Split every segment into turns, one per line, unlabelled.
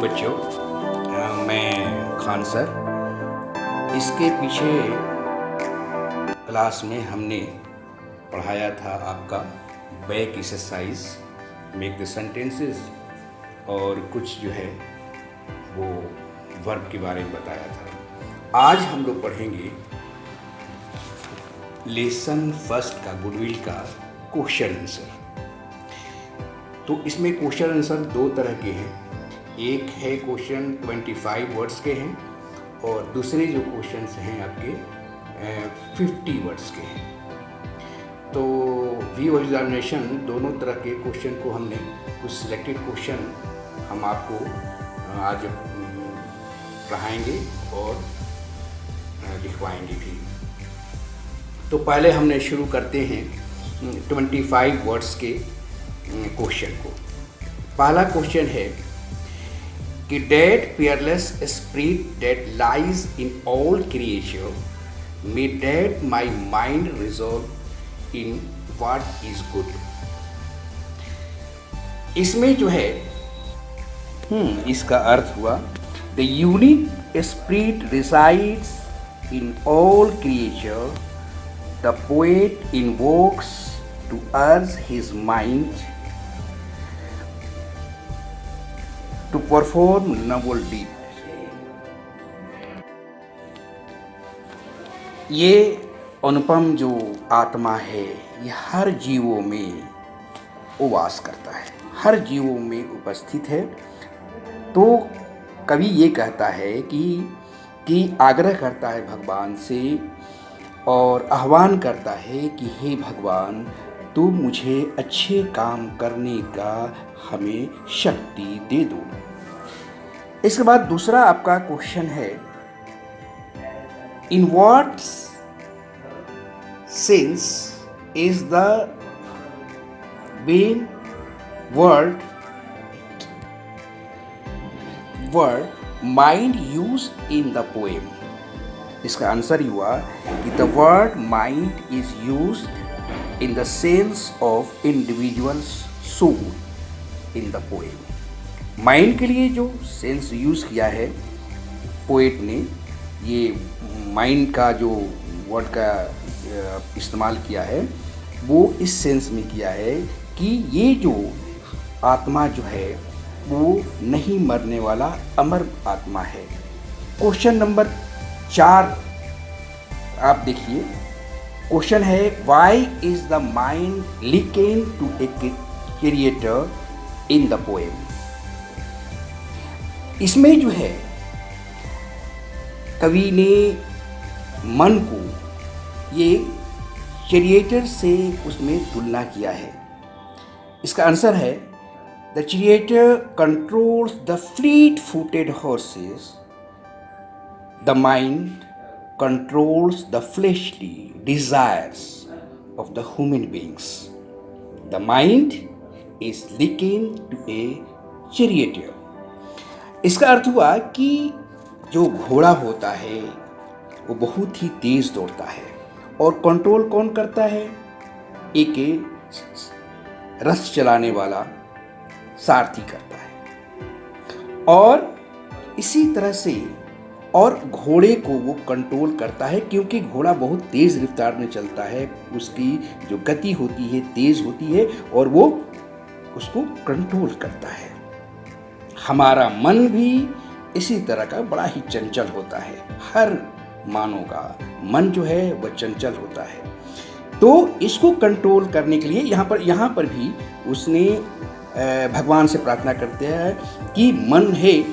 बच्चों, मैं खान सर। इसके पीछे क्लास में हमने पढ़ाया था आपका back exercise, make the sentences, और कुछ जो है वो वर्ब के बारे में बताया था। आज हम लोग पढ़ेंगे लेसन फर्स्ट का गुडविल का क्वेश्चन आंसर। तो इसमें क्वेश्चन आंसर दो तरह के हैं। एक है क्वेश्चन 25 वर्ड्स के हैं और दूसरे जो क्वेश्चंस हैं आपके 50 वर्ड्स के हैं। तो वी एग्जामिनेशन दोनों तरह के क्वेश्चन को हमने कुछ सिलेक्टेड क्वेश्चन हम आपको आज पढ़ाएंगे और लिखवाएंगे भी। तो पहले हमने शुरू करते हैं 25 वर्ड्स के क्वेश्चन को। पहला क्वेश्चन है कि date peerless spirit that lies in all creation, may that my mind resolve in what is good। इसमें जो है इसका अर्थ हुआ the unique spirit resides in all creature, the poet invokes to urge his mind to perform noble deed। ये अनुपम जो आत्मा है ये हर जीवों में वास करता है, हर जीवों में उपस्थित है। तो कवि ये कहता है कि आग्रह करता है भगवान से और आह्वान करता है कि हे भगवान, तू मुझे अच्छे काम करने का हमें शक्ति दे दो। इसके बाद दूसरा आपका क्वेश्चन है in what sense is the when word mind use in the poem. इसका आंसर हुआ कि the word mind is used in the sense of individual's soul in the poem. Mind के लिए जो सेंस यूज़ किया है poet ने, ये माइंड का जो वर्ड का इस्तेमाल किया है वो इस सेंस में किया है कि ये जो आत्मा जो है वो नहीं मरने वाला अमर आत्मा है। क्वेश्चन नंबर 4 आप देखिए, क्वेश्चन है why is the mind linking to a creator in the poem. इसमें जो है कवि ने मन को ये क्रिएटर से उसमें तुलना किया है। इसका आंसर है the creator controls the fleet footed horses, the mind controls the fleshly desires of the human beings। The mind is likened to a charioteer। इसका अर्थ हुआ कि जो घोड़ा होता है वो बहुत ही तेज दौड़ता है और कंट्रोल कौन करता है? एक रथ चलाने वाला सारथी करता है। और इसी तरह से और घोड़े को वो कंट्रोल करता है क्योंकि घोड़ा बहुत तेज़ रफ्तार में चलता है, उसकी जो गति होती है तेज़ होती है और वो उसको कंट्रोल करता है। हमारा मन भी इसी तरह का बड़ा ही चंचल होता है। हर मानव का मन जो है वह चंचल होता है। तो इसको कंट्रोल करने के लिए यहाँ पर भी उसने भगवान से प्रार्थना करते हैं कि मन है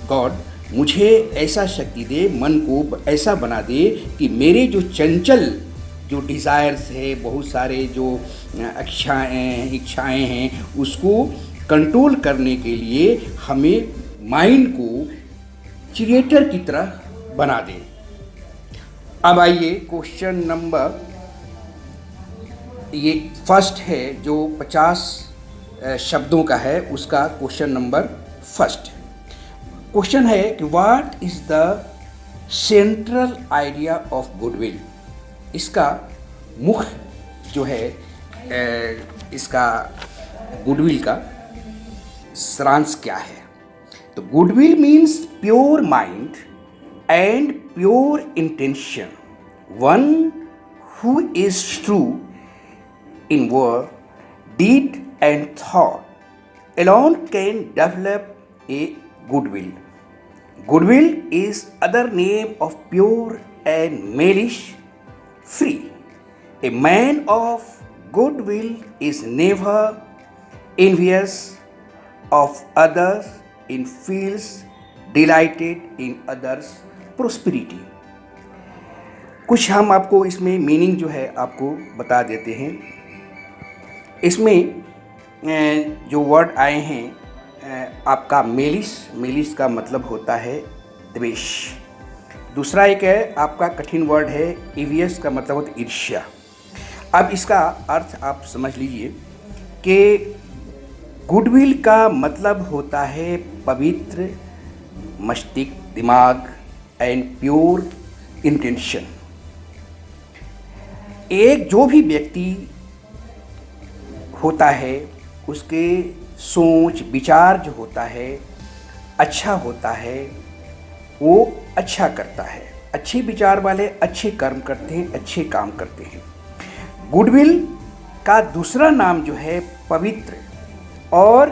गॉड, मुझे ऐसा शक्ति दे, मन को ऐसा बना दे कि मेरे जो चंचल जो डिज़ायर्स है, बहुत सारे जो इच्छाएं हैं, उसको कंट्रोल करने के लिए हमें माइंड को क्रिएटर की तरह बना दे। अब आइए क्वेश्चन नंबर ये फर्स्ट है जो 50 शब्दों का है, उसका क्वेश्चन नंबर फर्स्ट क्वेश्चन है कि what is the central idea of goodwill. इसका मुख्य जो है इसका गुडविल का सारांश क्या है? तो goodwill means pure mind and pure intention, one who is true in word, deed and thought alone can develop a goodwill. Goodwill is other name of pure and malice free. A man of goodwill is never envious of others and feels delighted in others' prosperity. कुछ हम आपको इसमें meaning जो है आपको बता देते हैं। इसमें जो वर्ड आए हैं आपका मेलिस का मतलब होता है द्वेष। दूसरा एक है आपका कठिन वर्ड है इवियस का मतलब होता है ईर्ष्या। अब इसका अर्थ आप समझ लीजिए कि गुडविल का मतलब होता है पवित्र मस्तिष्क, दिमाग एंड प्योर इंटेंशन। एक जो भी व्यक्ति होता है उसके सोच विचार जो होता है अच्छा होता है, वो अच्छा करता है। अच्छे विचार वाले अच्छे कर्म करते हैं, अच्छे काम करते हैं। गुडविल का दूसरा नाम जो है पवित्र और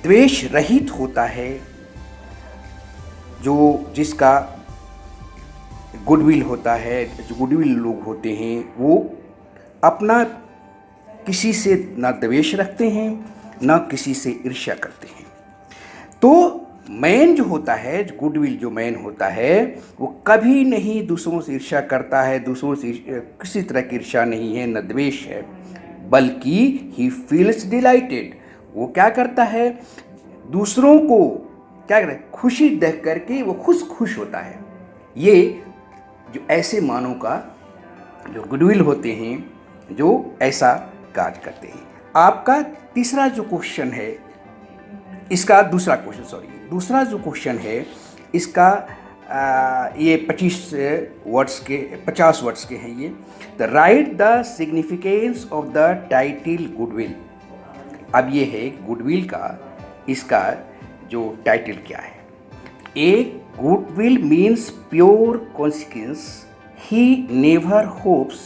द्वेष रहित होता है। जो जिसका गुडविल होता है, जो गुडविल लोग होते हैं वो अपना किसी से ना द्वेष रखते हैं ना किसी से ईर्ष्या करते हैं। तो मैन जो होता है, जो गुडविल जो मैन होता है वो कभी नहीं दूसरों से ईर्ष्या करता है, दूसरों से किसी तरह की ईर्ष्या नहीं है, न द्वेष है, बल्कि ही फील्स डिलाइटेड। वो क्या करता है, दूसरों को क्या करता है, खुशी देख करके वो खुश होता है। ये जो ऐसे मानव का जो गुडविल होते हैं, जो ऐसा कार्य करते हैं। आपका तीसरा जो क्वेश्चन है, इसका दूसरा जो क्वेश्चन है इसका ये 50 वर्ड्स के हैं ये। The right the significance of the title goodwill. अब ये है गुडविल का, इसका जो टाइटल क्या है। एक goodwill means pure consequence, he never hopes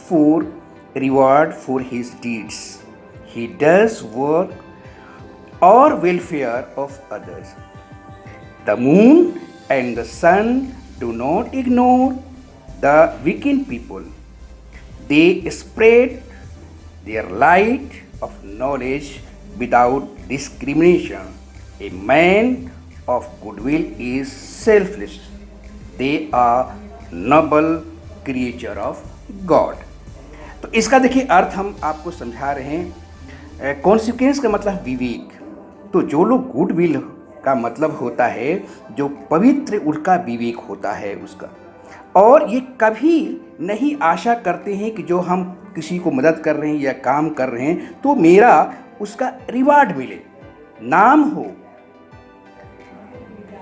for reward for his deeds. He does work or welfare of others. The moon and the sun do not ignore the wicked people. They spread their light of knowledge without discrimination. A man of goodwill is selfless. They are noble creature of God. तो इसका देखिए अर्थ हम आपको समझा रहे हैं। Consequence का मतलब विवेक। तो जो लोग गुडविल का मतलब होता है जो पवित्र, उसका विवेक होता है उसका। और ये कभी नहीं आशा करते हैं कि जो हम किसी को मदद कर रहे हैं या काम कर रहे हैं तो मेरा उसका रिवार्ड मिले, नाम हो।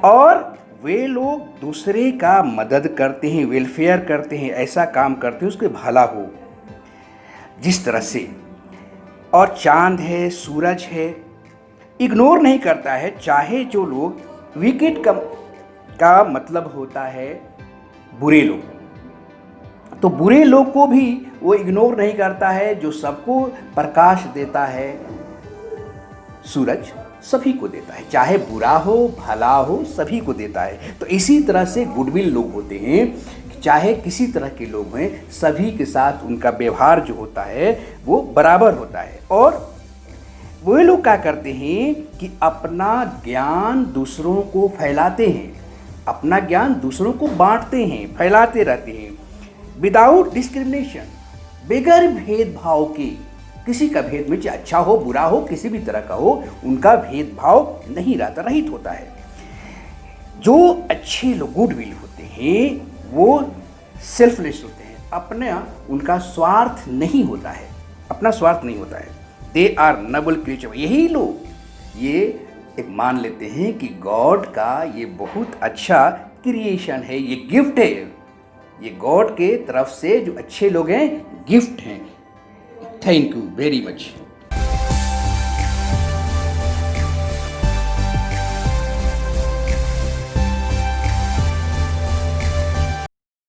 और वे लोग दूसरे का मदद करते हैं, वेलफेयर करते हैं, ऐसा काम करते हैं उसके भला हो जिस तरह से। और चांद है, सूरज है, इग्नोर नहीं करता है। चाहे जो लोग विकेट का मतलब होता है बुरे लोग, तो बुरे लोग को भी वो इग्नोर नहीं करता है। जो सबको प्रकाश देता है, सूरज सभी को देता है, चाहे बुरा हो भला हो सभी को देता है। तो इसी तरह से गुडविल लोग होते हैं, चाहे किसी तरह के लोग हैं, सभी के साथ उनका व्यवहार जो होता है वो बराबर होता है। और वो लोग क्या करते हैं कि अपना ज्ञान दूसरों को फैलाते हैं, अपना ज्ञान दूसरों को बांटते हैं, फैलाते रहते हैं। विदाउट डिस्क्रिमिनेशन, बगैर भेदभाव के। किसी का भेद में चाहे अच्छा हो बुरा हो किसी भी तरह का हो, उनका भेदभाव नहीं रहता, रहित होता है। जो अच्छे लोग गुडविल होते हैं वो सेल्फलेस होते हैं, अपना उनका स्वार्थ नहीं होता है, अपना स्वार्थ नहीं होता है। They are noble creature. यही लोग ये एक मान लेते हैं कि गॉड का ये बहुत अच्छा क्रिएशन है, ये गिफ्ट है, ये गॉड के तरफ से जो अच्छे लोग हैं गिफ्ट हैं। Thank you very much.